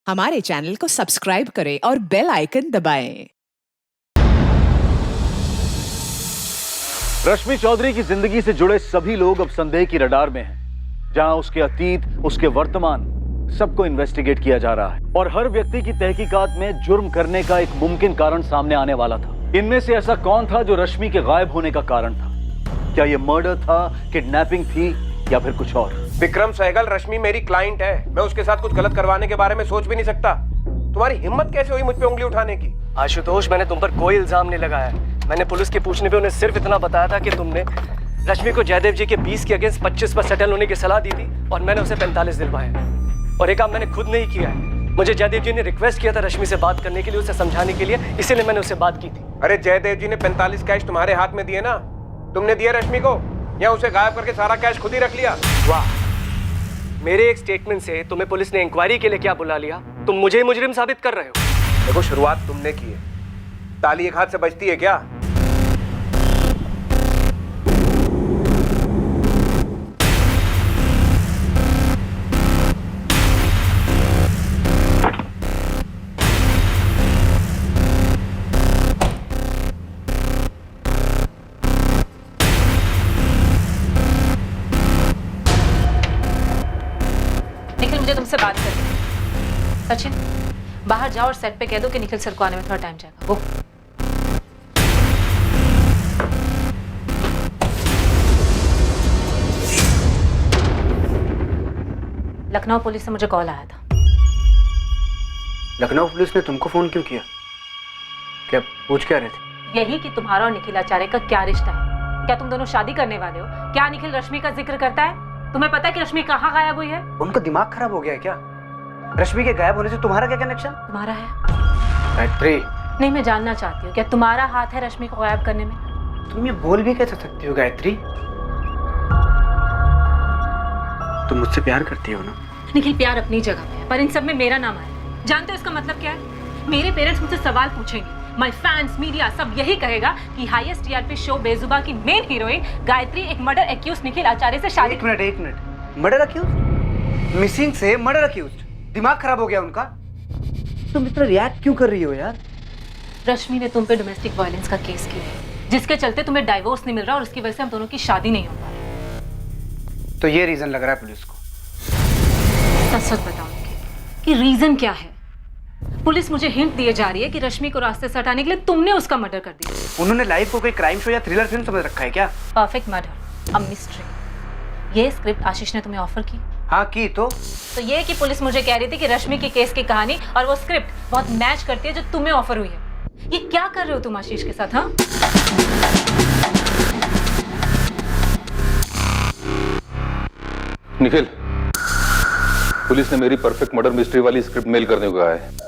हमारे चैनल को सब्सक्राइब करें और बेल आइकन दबाएं। रश्मि चौधरी की जिंदगी से जुड़े सभी लोग अब संदेह की रडार में हैं, जहां उसके अतीत, उसके वर्तमान सबको इन्वेस्टिगेट किया जा रहा है और हर व्यक्ति की तहकीकात में जुर्म करने का एक मुमकिन कारण सामने आने वाला था। इनमें से ऐसा कौन था जो रश्मि के गायब होने का कारण था? क्या यह मर्डर था, किडनैपिंग थी या फिर कुछ और? विक्रम सहगल, रश्मि मेरी क्लाइंट है। मैं उसके साथ कुछ गलत करवाने के बारे में सोच भी नहीं सकता। तुम्हारी हिम्मत कैसे हुई मुझ पे उंगली उठाने की? आशुतोष, मैंने तुम पर कोई इल्जाम नहीं लगाया। मैंने पुलिस के पूछने पे उन्हें सिर्फ इतना बताया था कि तुमने रश्मि को जयदेव जी के 20 के अगेंस्ट 25 पर सेटल होने की सलाह दी थी और मैंने उसे 45 दिलवाए। और ये काम मैंने खुद नहीं किया है। मुझे जयदेव जी ने रिक्वेस्ट किया था रश्मि से बात करने के लिए, उसे समझाने के लिए, इसीलिए मैंने उससे बात की थी। अरे जयदेव जी ने 45 कैश तुम्हारे हाथ में दिए ना, तुमने दिए रश्मि को या उसे गायब करके सारा कैश खुद ही रख लिया? वाह, मेरे एक स्टेटमेंट से तुम्हें पुलिस ने इंक्वायरी के लिए क्या बुला लिया? तुम मुझे मुजरिम साबित कर रहे हो। देखो, शुरुआत तुमने की है, ताली एक हाथ से बजती है क्या? निखिल, मुझे तुमसे बात करनी है। सचिन, बाहर जाओ और सेट पे कह दो कि निखिल सर को आने में थोड़ा टाइम जाएगा। वो लखनऊ पुलिस से मुझे कॉल आया था। लखनऊ पुलिस ने तुमको फोन क्यों किया? क्या पूछ क्या रहे थे? यही कि तुम्हारा और निखिल आचार्य का क्या रिश्ता है। क्या तुम दोनों शादी करने वाले हो? क्या निखिल रश्मि का जिक्र करता है? तुम्हें पता है कि रश्मि कहाँ गायब हुई है? उनका दिमाग खराब हो गया है क्या? रश्मि के गायब होने से तुम्हारा क्या कनेक्शन? तुम्हारा है। गायत्री, नहीं, मैं जानना चाहती हूँ, क्या तुम्हारा हाथ है रश्मि को गायब करने में? तुम ये बोल भी कैसे सकती हो गायत्री? तुम मुझसे प्यार करती हो ना? निखिल, प्यार अपनी जगह पे है, पर इन सब में मेरा नाम आया। जानते हो इसका मतलब क्या है? मेरे पेरेंट्स मुझसे सवाल पूछेंगे, माय फैंस, मीडिया सब यही कहेगा कि हाईएस्ट टीआरपी शो बेजुबा की मेन हीरोइन गायत्री एक मर्डर एक्यूज निखिल आचार्य से शादी। एक मिनट, मर्डर अक्यूज? मिसिंग से मर्डर अक्यूज? दिमाग खराब हो गया उनका? तुम इतना रिएक्ट क्यों कर रही हो यार? रश्मि ने तुम पे डोमेस्टिक वायलेंस का केस किया है, जिसके चलते तुम्हें डाइवोर्स नहीं मिल रहा और उसकी वजह से हम दोनों की शादी नहीं हो पा रही। तो ये रीजन लग रहा है पुलिस को? सच सच बताओ निखिल कि रीजन क्या है? पुलिस मुझे हिंट दिए जा रही है कि रश्मि को रास्ते से हटाने के लिए तुमने उसका मर्डर कर दिया। उन्होंने लाइफ को कोई क्राइम शो या थ्रिलर फिल्म समझ रखा है क्या? Perfect murder, a mystery. ये स्क्रिप्ट आशीष ने तुम्हें ऑफर की? हाँ की। तो ये कि पुलिस मुझे कह रही थी कि रश्मि के केस की कहानी और वो स्क्रिप्ट बहुत मैच करती है जो तुम्हें ऑफर हुई है। ये क्या कर रहे हो तुम आशीष के साथ? हाँ, निखिल, पुलिस ने मेरी परफेक्ट मर्डर मिस्ट्री वाली स्क्रिप्ट मेल करने को कहा है।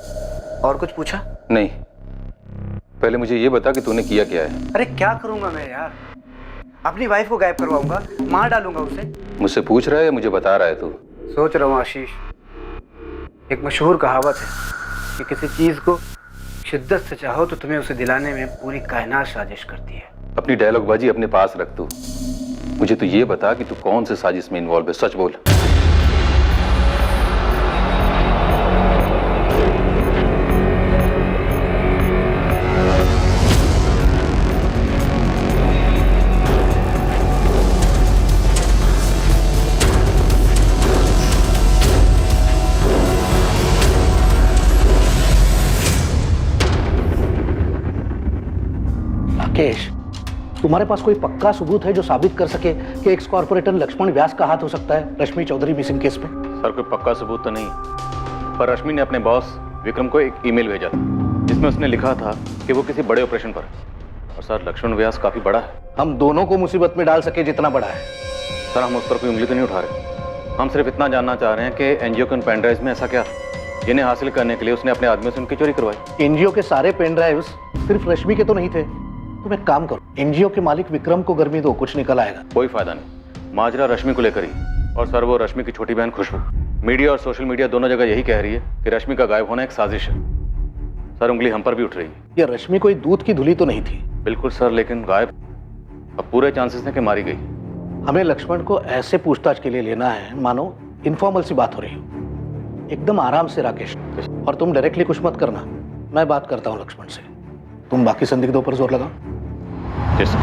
और कुछ पूछा? नहीं, पहले मुझे ये बता कि तूने किया क्या है। अरे क्या करूंगा मैं यार? अपनी वाइफ को गायब करवाऊंगा, मार डालूंगा उसे। मुझसे पूछ रहा है या मुझे बता रहा है तू? सोच रहा हूँ आशीष, एक मशहूर कहावत है कि किसी चीज को शिद्दत से चाहो तो तुम्हें उसे दिलाने में पूरी कायनात साजिश करती है। अपनी डायलॉग बाजी अपने पास रख तू। मुझे तू ये बता कि तू कौन से साजिश में इन्वॉल्व है, सच बोल। राकेश, तुम्हारे पास कोई पक्का सबूत है जो साबित कर सके कि एक्स कॉर्पोरेटर लक्ष्मण व्यास का हाथ हो सकता है रश्मि चौधरी मिसिंग केस में? सर, कोई पक्का सबूत तो नहीं, पर रश्मि ने अपने बॉस विक्रम को एक ईमेल भेजा था जिसमें उसने लिखा था कि वो किसी बड़े ऑपरेशन पर है। और सर, लक्ष्मण व्यास काफी बड़ा है। हम दोनों को मुसीबत में डाल सके जितना बड़ा है। सर, हम उस पर कोई उंगली तो नहीं उठा रहे। हम सिर्फ इतना जानना चाह रहे हैं कि एनजीओ के उन पेन ड्राइव में ऐसा क्या जिन्हें हासिल करने के लिए उसने अपने आदमियों से उनकी चोरी करवाई। एनजीओ के सारे पेन ड्राइव्स सिर्फ रश्मि के तो नहीं थे। तुम एक काम करो, एनजीओ के मालिक विक्रम को गर्मी दो, कुछ निकल आएगा। कोई फायदा नहीं, माजरा रश्मि को लेकर ही। और सर, वो रश्मि की छोटी बहन खुशबू, मीडिया और सोशल मीडिया दोनों जगह यही कह रही है कि रश्मि का गायब होना एक साजिश है। सर, उंगली हम पर भी उठ रही है। ये रश्मि कोई दूध की धुली तो नहीं थी? बिल्कुल सर, लेकिन गायब अब पूरे चांसेस हैं कि मारी गई। हमें लक्ष्मण को ऐसे पूछताछ के लिए लेना है मानो इनफॉर्मल सी बात हो रही हो। एकदम आराम से राकेश। और तुम डायरेक्टली कुछ मत करना, मैं बात करता हूँ लक्ष्मण से। तुम बाकी संदिग्धों पर जोर लगाओ। यस।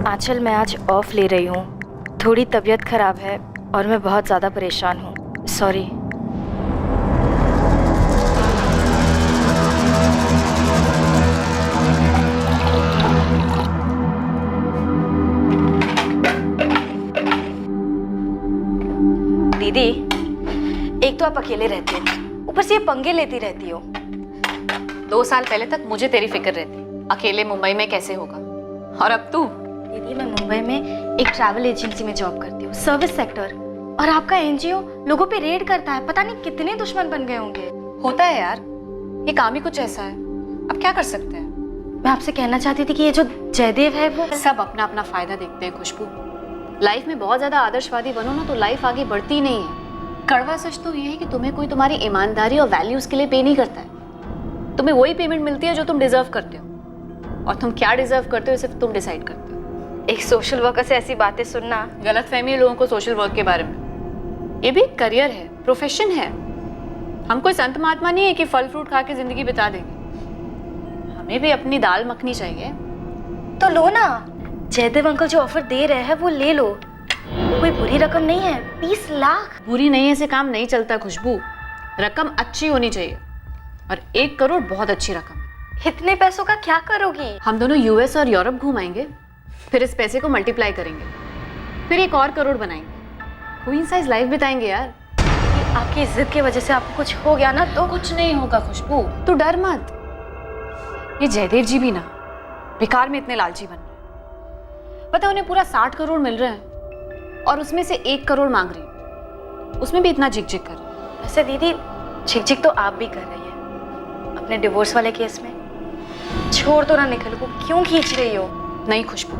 आंचल, मैं आज ऑफ ले रही हूँ। थोड़ी तबीयत खराब है और मैं बहुत ज़्यादा परेशान हूँ। सॉरी। दीदी, एक तो आप अकेले रहते हो, ऊपर से ये पंगे लेती रहती हो। 2 साल पहले तक मुझे तेरी फिक्र रहती, अकेले मुंबई में कैसे होगा, और अब तू। दीदी, मैं मुंबई में एक ट्रैवल एजेंसी में जॉब करती हूँ, सर्विस सेक्टर, और आपका एनजीओ लोगों पे रेड करता है। पता नहीं कितने दुश्मन बन गए होंगे। होता है यार, ये काम ही कुछ ऐसा है, अब क्या कर सकते हैं। मैं आपसे कहना चाहती थी कि ये जो जयदेव है वो सब अपना अपना फायदा देखते हैं खुशबू। लाइफ में बहुत ज्यादा आदर्शवादी बनो ना तो लाइफ आगे बढ़ती नहीं है। कड़वा सच तो ये है कि तुम्हें कोई तुम्हारी ईमानदारी और वैल्यूज के लिए पे नहीं करता है। तुम्हें वही पेमेंट मिलती है जो तुम डिजर्व करते हो, और तुम क्या डिजर्व करते हो सिर्फ तुम डिसाइड करते हो। एक सोशल वर्कर से ऐसी बातें सुनना। गलतफहमी है लोगों को सोशल वर्क के बारे में। ये भी एक करियर है, प्रोफेशन है। हम कोई संत महात्मा नहीं है कि फल फ्रूट खा के जिंदगी बिता देंगे। हमें भी अपनी दाल मखनी चाहिए। तो लो ना, जयदेव अंकल जो ऑफर दे रहे हैं वो ले लो। कोई बुरी रकम नहीं है, 20 लाख। बुरी नहीं है से काम नहीं चलता खुशबू, रकम अच्छी होनी चाहिए, और 1 करोड़ बहुत अच्छी रकम। इतने पैसों का क्या करोगी? हम दोनों यूएस और यूरोप घुमाएंगे, फिर इस पैसे को मल्टीप्लाई करेंगे, फिर 1 और करोड़ बनाएंगे, क्वीन साइज लाइफ बिताएंगे यार। आपकी इज्जत की वजह से आपको कुछ हो गया ना तो? कुछ नहीं होगा खुशबू, तू डर मत। ये जयदेव जी भी ना बेकार में इतने लालची बन रहे। पता है उन्हें पूरा 60 करोड़ मिल रहे हैं और उसमें से 1 करोड़ मांग रही, उसमें भी इतना झिक-झिक कर रही। वैसे दीदी, झिक-झिक तो आप भी कर रही है अपने डिवोर्स वाले केस में। छोड़ तो ना निखिल को, क्यों खींच रही हो? नहीं खुशबू,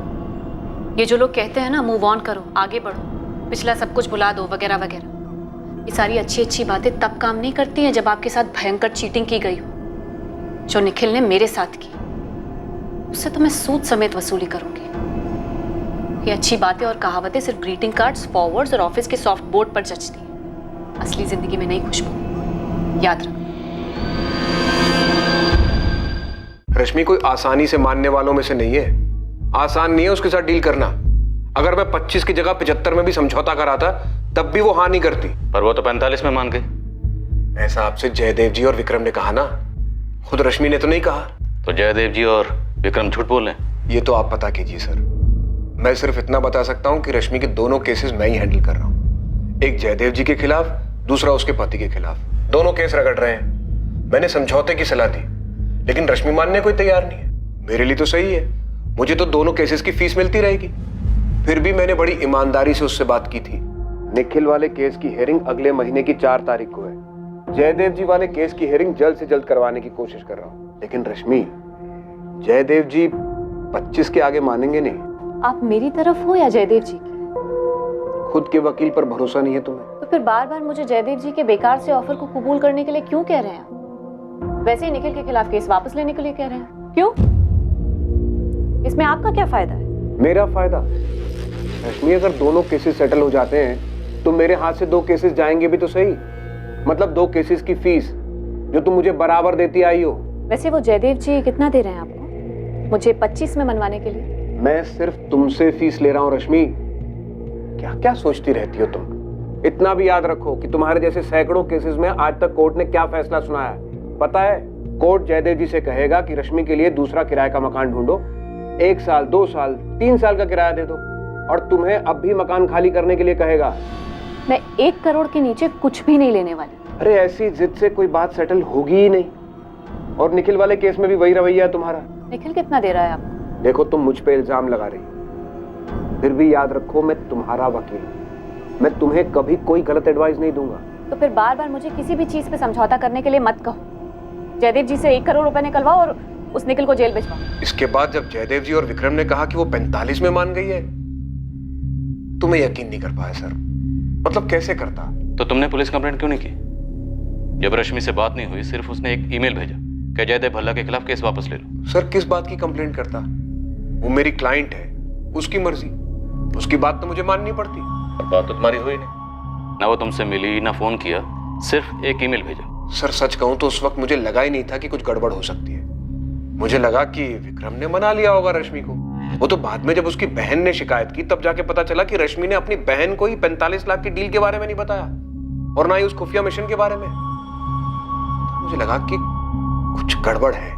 ये जो लोग कहते हैं ना मूव ऑन करो, आगे बढ़ो, पिछला सब कुछ भुला दो वगैरह वगैरह, ये सारी अच्छी अच्छी बातें तब काम नहीं करती हैं जब आपके साथ भयंकर चीटिंग की गई हो, जो निखिल ने मेरे साथ की। उससे तो मैं सूद समेत वसूली करूंगी। ये अच्छी बातें और कहावतें सिर्फ ग्रीटिंग कार्ड्स, फॉरवर्ड्स और ऑफिस के सॉफ्ट बोर्ड पर जचती हैं, असली जिंदगी में नहीं खुशबू, याद रख। रश्मि कोई आसानी से मानने वालों में से नहीं है। आसान नहीं है उसके साथ डील करना। अगर मैं 25 की जगह 75 में भी समझौता कराता तब भी वो हाँ नहीं करती। पर वो तो 45 में मान गई। ऐसा आपसे जयदेव जी और विक्रम ने कहा ना, खुद रश्मि ने तो नहीं कहा। तो जयदेव जी और विक्रम झूठ बोल रहे हैं। ये तो आप पता कीजिए सर। मैं सिर्फ इतना बता सकता हूं कि रश्मि के दोनों केसेस मैं ही हैंडल कर रहा हूं। एक जयदेव जी के खिलाफ, दूसरा उसके पति के खिलाफ। दोनों केस रगड़ रहे हैं। मैंने समझौते की सलाह दी, लेकिन रश्मि मानने कोई तैयार नहीं है। मेरे लिए तो सही है, मुझे तो दोनों केसेस की फीस मिलती रहेगी। फिर भी मैंने बड़ी ईमानदारी से उससे बात की थी। निखिल वाले केस की हियरिंग अगले महीने की 4 तारीख को है। जयदेव जी वाले केस की हियरिंग जल्द से जल्द करवाने की कोशिश कर रहा हूँ। लेकिन रश्मि, जयदेव जी 25 के आगे मानेंगे नहीं। आप मेरी तरफ हो या जयदेव जी की? खुद के वकील पर भरोसा नहीं है तुम्हें? तो फिर बार बार मुझे जयदेव जी के बेकार से ऑफर को कबूल करने के लिए क्यों कह रहे हैं? वैसे ही निखिल के खिलाफ केस वापस लेने के लिए कह रहे हैं, क्यों? इसमें आपका क्या फायदा है? मेरा फायदा? रश्मि, अगर दोनों केसेस सेटल हो जाते हैं तो मेरे हाथ से 2 केसेस जाएंगे भी तो सही। मतलब 2 केसेस की फीस जो तुम मुझे बराबर देती आई हो। वैसे वो जयदेव जी कितना दे रहे हैं आपको मुझे 25 में मनवाने के लिए? मैं सिर्फ तुमसे फीस ले रहा हूँ रश्मि। क्या क्या सोचती रहती हो तुम? इतना भी याद रखो कि तुम्हारे जैसे सैकड़ों केसेस में आज तक कोर्ट ने क्या फैसला सुनाया है पता है? कोर्ट जयदेव जी से कहेगा कि रश्मि के लिए दूसरा किराए का मकान ढूंढो, 1 साल, 2 साल, 3 साल का किराया दे दो, और तुम्हें अब भी मकान खाली करने के लिए कहेगा। मैं 1 करोड़ के नीचे कुछ भी नहीं लेने वाली। अरे ऐसी जिद से कोई बात सेटल होगी ही नहीं। और निखिल वाले केस में भी वही रवैया है तुम्हारा। निखिल कितना दे रहा है आपको? देखो, तुम मुझ पे इल्जाम लगा रही हो, फिर भी याद रखो मैं तुम्हारा वकील हूं। मैं तुम्हें कभी कोई गलत एडवाइस नहीं दूंगा। तो फिर बार बार मुझे किसी भी चीज पे समझौता करने के लिए मत कहो। जयदेव जी से 1 करोड़ रुपए निकलवाओ और उस निखिल को जेल भिजवाओ। इसके बाद जब जयदेव जी और विक्रम ने कहा कि वो 45 में मान गई है, तुम्हें यकीन नहीं कर पाया सर। मतलब कैसे करता? तो तुमने पुलिस कंप्लेंट क्यों नहीं की? जब रश्मि से बात नहीं हुई, सिर्फ उसने एक ईमेल भेजा कि जयदेव भल्ला के खिलाफ केस वापस ले लो। सर किस बात की कंप्लेंट करता? वो मेरी क्लाइंट है, उसकी मर्जी, उसकी बात तो मुझे माननी पड़ती। और बात तो तुम्हारी हुई नहीं, ना वो तुमसे मिली ना फोन किया, सिर्फ एक ईमेल भेजा। सर सच कहूं तो उस वक्त मुझे लगा ही नहीं था कि कुछ गड़बड़ हो सकती है। मुझे लगा कि विक्रम ने मना लिया होगा रश्मि को। वो तो बाद में जब उसकी बहन ने शिकायत की तब जाके पता चला कि रश्मि ने अपनी बहन को ही 45 लाख की डील के बारे में नहीं बताया और ना ही उस खुफिया मिशन के बारे में। तो मुझे लगा कि कुछ गड़बड़ है।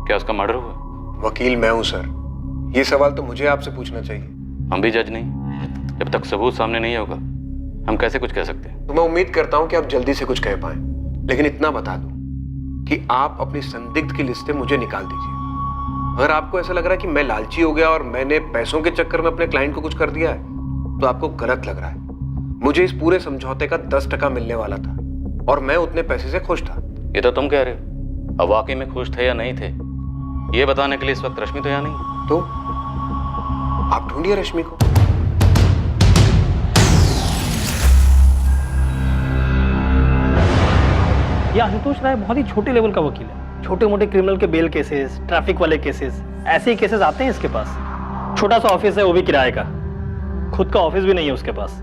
क्या उसका मर्डर हुआ? वकील मैं हूं सर, ये सवाल तो मुझे आपसे पूछना चाहिए। हम भी जज नहीं, जब तक सबूत सामने नहीं होगा हम कैसे कुछ कह सकते हैं। तो मैं उम्मीद करता हूं कि आप जल्दी से कुछ कह पाए, लेकिन इतना बता दूं कि आप अपनी संदिग्ध की लिस्ट से मुझे निकाल दीजिए। अगर आपको ऐसा लग रहा है कि मैं लालची हो गया और मैंने पैसों के चक्कर में अपने क्लाइंट को कुछ कर दिया है तो आपको गलत लग रहा है। मुझे इस पूरे समझौते का 10% मिलने वाला था और मैं उतने पैसे से खुश था। ये तो तुम कह रहे हो, अब वाकई में खुश थे या नहीं थे ये बताने के लिए इस वक्त रश्मि तो यहाँ नहीं। तो आप ढूंढिए रश्मि को। ये आशुतोष राय बहुत ही छोटे लेवल का वकील है। छोटे मोटे क्रिमिनल के बेल केसेस, ट्रैफिक वाले केसेस, ऐसे ही केसेस आते हैं इसके पास। छोटा सा ऑफिस है, वो भी किराए का, खुद का ऑफिस भी नहीं है उसके पास।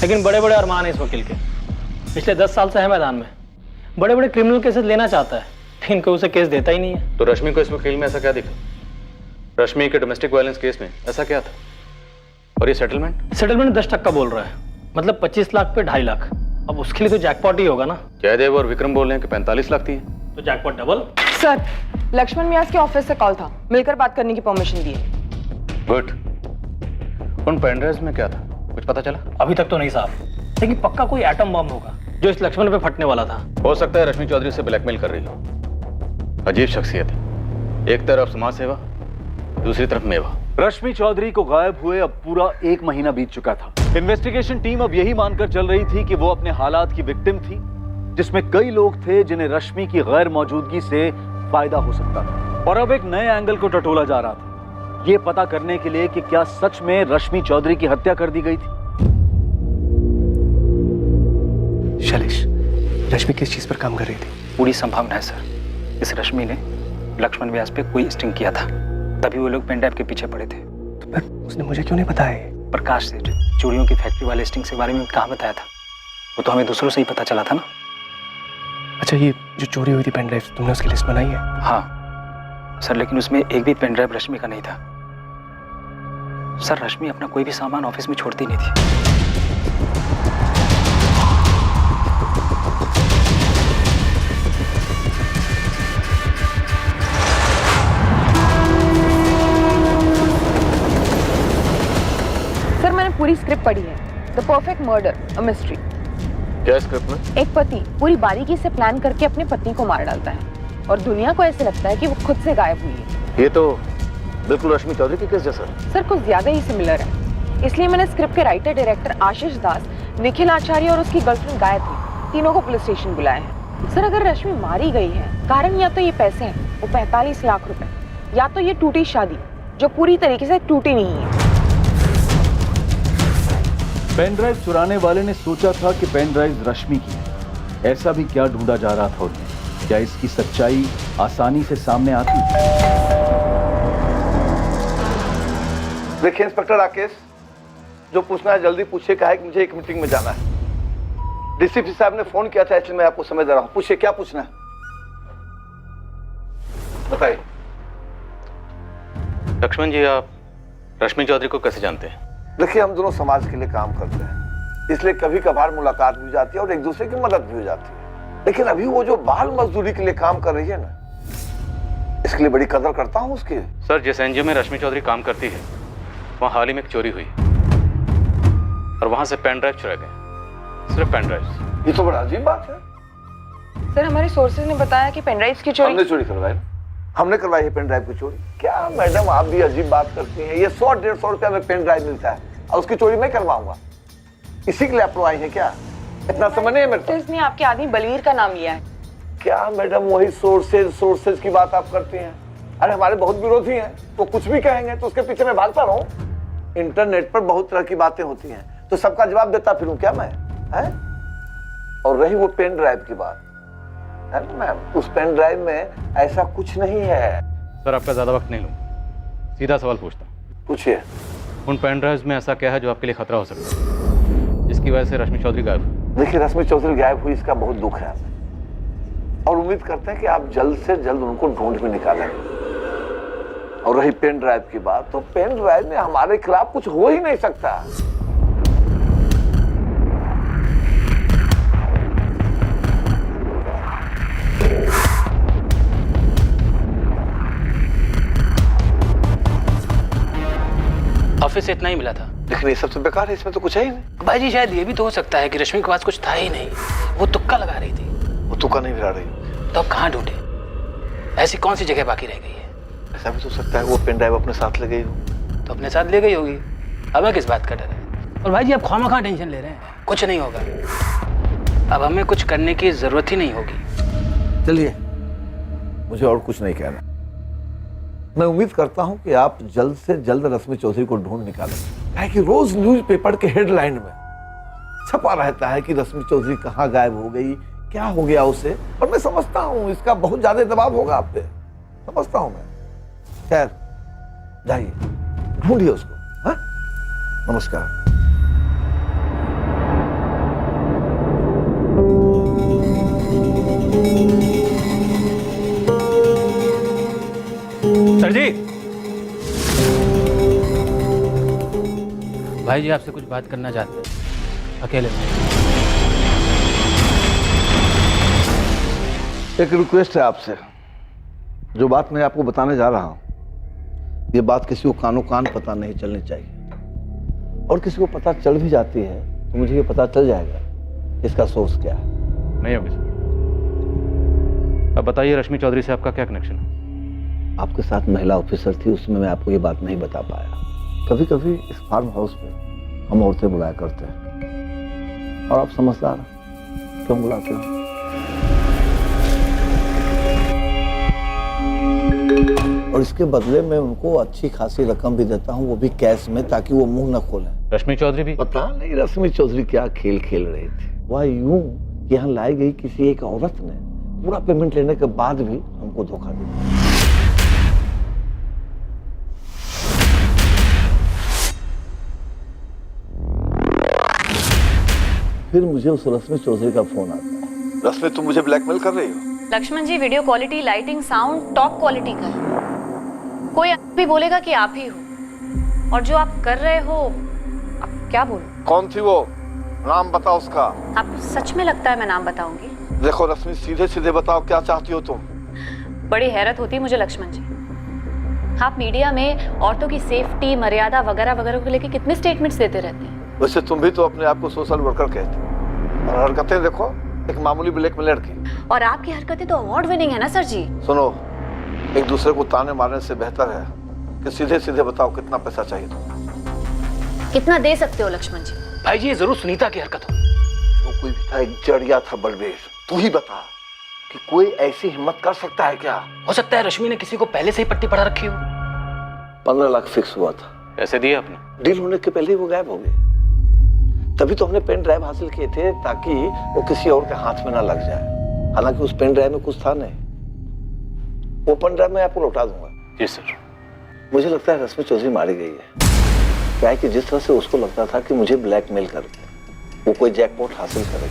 लेकिन बड़े बड़े अरमान है इस वकील के। पिछले 10 साल से है मैदान में, बड़े बड़े क्रिमिनल केसेस लेना चाहता है लेकिन कोई उसे केस देता ही नहीं है। तो रश्मि को इस वकील में ऐसा क्या दिखा? रश्मि के डोमेस्टिक वायलेंस केस में ऐसा क्या था? और ये सेटलमेंट 10% बोल रहा है, मतलब 25 लाख पे 2.5 लाख। अब उसके लिए तो जैकपॉट ही होगा ना। जयदेव और विक्रम बोल रहे हैं कि 45 लाख थी, तो जैकपॉट डबल। सर, लक्ष्मण व्यास के ऑफिस से कॉल था, मिलकर बात करने की परमिशन दी है। गुड। उन पेनड्राइव्स में क्या था, कुछ पता चला? अभी तक तो नहीं साहब, लेकिन पक्का कोई एटम बम होगा जो इस लक्ष्मण पे फटने वाला था। हो सकता है रश्मि चौधरी से ब्लैकमेल कर रही हो। अजीब शख्सियत है, एक तरफ समाज सेवा, दूसरी तरफ मेवा। रश्मि चौधरी को गायब हुए अब पूरा 1 महीना बीत चुका था। इन्वेस्टिगेशन टीम अब यही मानकर चल रही थी कि वो अपने हालात की विक्टिम थी, जिसमें कई लोग थे जिन्हें रश्मि की गैर मौजूदगी से फायदा हो सकता था। और अब एक नए एंगल को टटोला जा रहा था, ये पता करने के लिए कि क्या सच में रश्मि चौधरी की हत्या कर दी गई थी। शैलेश, रश्मि किस चीज पर काम कर रही थी? पूरी संभावना है सर, इस रश्मि ने लक्ष्मण व्यास पे कोई स्टिंग किया था, तभी वो लोग पेनड्राइव के पीछे पड़े थे। तो फिर उसने मुझे क्यों नहीं बताया? प्रकाश सेठ चूड़ियों की फैक्ट्री वाले स्टिंग के बारे में कहाँ बताया था? वो तो हमें दूसरों से ही पता चला था ना। अच्छा, ये जो चोरी हुई थी पेनड्राइव, तुमने उसकी लिस्ट बनाई है? हाँ सर, लेकिन उसमें एक भी पेनड्राइव रश्मि का नहीं था। सर, रश्मि अपना कोई भी सामान ऑफिस में छोड़ती नहीं थी। सर, मैंने पूरी स्क्रिप्ट पढ़ी है, the perfect murder, a mystery. क्या स्क्रिप्ट में? एक पति पूरी बारीकी से प्लान करके अपने पत्नी को मार डालता है और दुनिया को ऐसे लगता है कि वो खुद से गायब हुई है। ये तो बिल्कुल रश्मि चौधरी की केस जैसा। सर, कुछ ज्यादा ही सिमिलर है, इसलिए मैंने स्क्रिप्ट के राइटर डायरेक्टर आशीष दास, निखिल आचार्य और उसकी गर्लफ्रेंड गायत्री, तीनों को पुलिस स्टेशन बुलाया है। सर, अगर रश्मि मारी गई है, कारण या तो ये पैसे हैं, वो 45 लाख रुपए, या तो ये टूटी शादी जो पूरी तरीके से टूटी नहीं है। पेन ड्राइव चुराने वाले ने सोचा था कि पेन ड्राइव रश्मि की है। ऐसा भी क्या ढूंढा जा रहा था उन्हें? क्या इसकी सच्चाई आसानी से सामने आती? देखिए इंस्पेक्टर राकेश, जो पूछना है जल्दी पूछिए, कहा है कि मुझे एक मीटिंग में जाना है। डीसीपी साहब ने फोन किया था, इसलिए मैं आपको समय दे रहा हूं। पूछिए, क्या पूछना है बताइए। लक्ष्मण जी, आप रश्मि चौधरी को कैसे जानते हैं? देखिए, हम दोनों समाज के लिए काम करते हैं, इसलिए कभी कभार मुलाकात भी हो जाती है और एक दूसरे की मदद भी हो जाती है। लेकिन अभी वो जो बाल मजदूरी के लिए काम कर रही है ना, इसके लिए बड़ी कदर करता हूँ उसकी। सर, जिस एनजीओ में रश्मि चौधरी काम करती है वहाँ हाल ही में एक चोरी हुई और वहाँ से पेन ड्राइव चुरा गए, सिर्फ पेन ड्राइव। ये तो बड़ा अजीब बात है। सर, हमारे सोर्सेज ने बताया कि पेन ड्राइव्स की चोरी हमने चोरी करवाई, हमने करवाई है पेन ड्राइव की चोरी। क्या मैडम, आप भी अजीब बात करती हैं। ये 100-150 रुपया में पेन ड्राइव मिलता है और उसकी चोरी मैं करवाऊंगा? इसी के लिए आप आई है क्या? इतना समझ नहीं है मेरे को। इसने आपके आदमी बलवीर का नाम लिया है। क्या मैडम, वही सोर्सेज की बात आप करती हैं? अरे हमारे बहुत विरोधी हैं, तो कुछ भी कहेंगे तो उसके पीछे मैं भागता रहूं? इंटरनेट पर बहुत तरह की बातें होती हैं, तो सबका जवाब देता फिरूं क्या मैं? है? और रही वो पेन ड्राइव की बात, है ना मैम? उस पेन ड्राइव में ऐसा कुछ नहीं है। सर आपका ज़्यादा वक्त नहीं लूँ, सीधा सवाल पूछता हूँ। पूछिए। उन पेन ड्राइव्स में ऐसा क्या है जो आपके लिए खतरा हो सकता है, जिसकी वजह से रश्मि चौधरी गायब हुई? देखिए, रश्मि चौधरी गायब हुई इसका बहुत दुख है और उम्मीद करते हैं कि आप जल्द से जल्द उनको ढूंढ में निकालेंगे। और रही पेन ड्राइव की बात, तो पेन ड्राइव में हमारे खिलाफ कुछ हो ही नहीं सकता। ऑफिस से इतना ही मिला था। लेकिन ये सबसे बेकार है, इसमें तो कुछ है ही नहीं। भाई जी शायद ये भी तो हो सकता है कि रश्मि के पास कुछ था ही नहीं, वो तुक्का लगा रही थी। वो तुक्का नहीं भिड़ा रही। तो अब कहाँ ढूंढे? ऐसी कौन सी जगह बाकी रह गई है? ऐसा भी तो सकता है वो पेन ड्राइव अपने साथ ले गई हो। तो अपने साथ ले गई होगी, हमें किस बात का डर है? और भाई जी आप खामा टेंशन ले रहे हैं, कुछ नहीं होगा। अब हमें कुछ करने की जरूरत ही नहीं होगी। चलिए, मुझे और कुछ नहीं कहना। मैं उम्मीद करता हूं कि आप जल्द से जल्द रश्मि चौधरी को ढूंढ निकालें, कि रोज न्यूज़पेपर के हेडलाइन में छपा रहता है कि रश्मि चौधरी कहाँ गायब हो गई, क्या हो गया उसे। और मैं समझता हूं इसका बहुत ज्यादा दबाव होगा आप पे, समझता हूं मैं। खैर, जाइए ढूंढिए उसको। हाँ, नमस्कार। सर जी, भाई जी आपसे कुछ बात करना चाहते हैं, अकेले में। एक रिक्वेस्ट है आपसे। जो बात मैं आपको बताने जा रहा हूं, ये बात किसी को कानो कान पता नहीं चलनी चाहिए। और किसी को पता चल भी जाती है तो मुझे ये पता चल जाएगा इसका सोर्स क्या है। नहीं होगी सर। अब बताइए रश्मि चौधरी से आपका क्या कनेक्शन है? आपके साथ महिला ऑफिसर थी, उसमें मैं आपको ये बात नहीं बता पाया। कभी कभी इस फार्म हाउस में हम औरतें बुलाया करते हैं, और आप समझदार क्यों बुलाते हो? और इसके बदले में उनको अच्छी खासी रकम भी देता हूँ, वो भी कैश में, ताकि वो मुंह न खोलें। रश्मि चौधरी भी? पता नहीं रश्मि चौधरी क्या खेल खेल रही थी। वह यूं यहाँ लाई गई किसी एक औरत ने पूरा पेमेंट लेने के बाद भी हमको धोखा दिया। फिर मुझे उस रश्मि चौधरी का फोन आता है। रश्मि, तुम मुझे ब्लैकमेल कर रही हो? Lakshman ji, video quality, lighting, sound top quality का है। कोई भी बोलेगा कि आप ही हो, और जो आप कर रहे हो, आप क्या बोलो? कौन थी वो? नाम बताओ उसका। आपको सच में लगता है मैं नाम बताऊंगी? देखो रश्मि, सीधे सीधे बताओ क्या चाहती हो तुम? बड़ी हैरत होती है मुझे लक्ष्मण जी, आप मीडिया में औरतों की सेफ्टी, मर्यादा वगैरह वगैरह को लेकर कितने स्टेटमेंट्स देते रहते हैं। वैसे तुम भी तो अपने आप को सोशल वर्कर कहते हो, और हरकतें देखो एक मामूली ब्लैकमेलर की। और आपकी हरकतें तो अवार्ड विनिंग है ना सर जी। सुनो, एक दूसरे को ताने मारने से बेहतर है कि सीधे सीधे बताओ कितना पैसा चाहिए तुम। कितना दे सकते हो लक्ष्मण जी? भाई जी ये जरूर सुनीता की हरकत हो। जो कोई भी था एक जड़िया था बलबीर। तू ही बता कि कोई ऐसी हिम्मत कर सकता है क्या? हो सकता है रश्मि ने किसी को पहले से ही पट्टी पढ़ा रखी हो। 15 लाख फिक्स हुआ था। पैसे दिए आपने? डील होने के पहले ही वो गायब हो गए। तभी तो हमने पेन ड्राइव हासिल किए थे, ताकि वो किसी और के हाथ में ना लग जाए। हालांकि उस पेन ड्राइव में कुछ था नहीं। वो पेन ड्राइव मैं आपको लौटा दूंगा। जी सर। मुझे लगता है रश्मि चौधरी मारी गई है। क्या है कि जिस तरह से उसको लगता था कि मुझे ब्लैकमेल करके वो कोई जैकपॉट हासिल करेगी,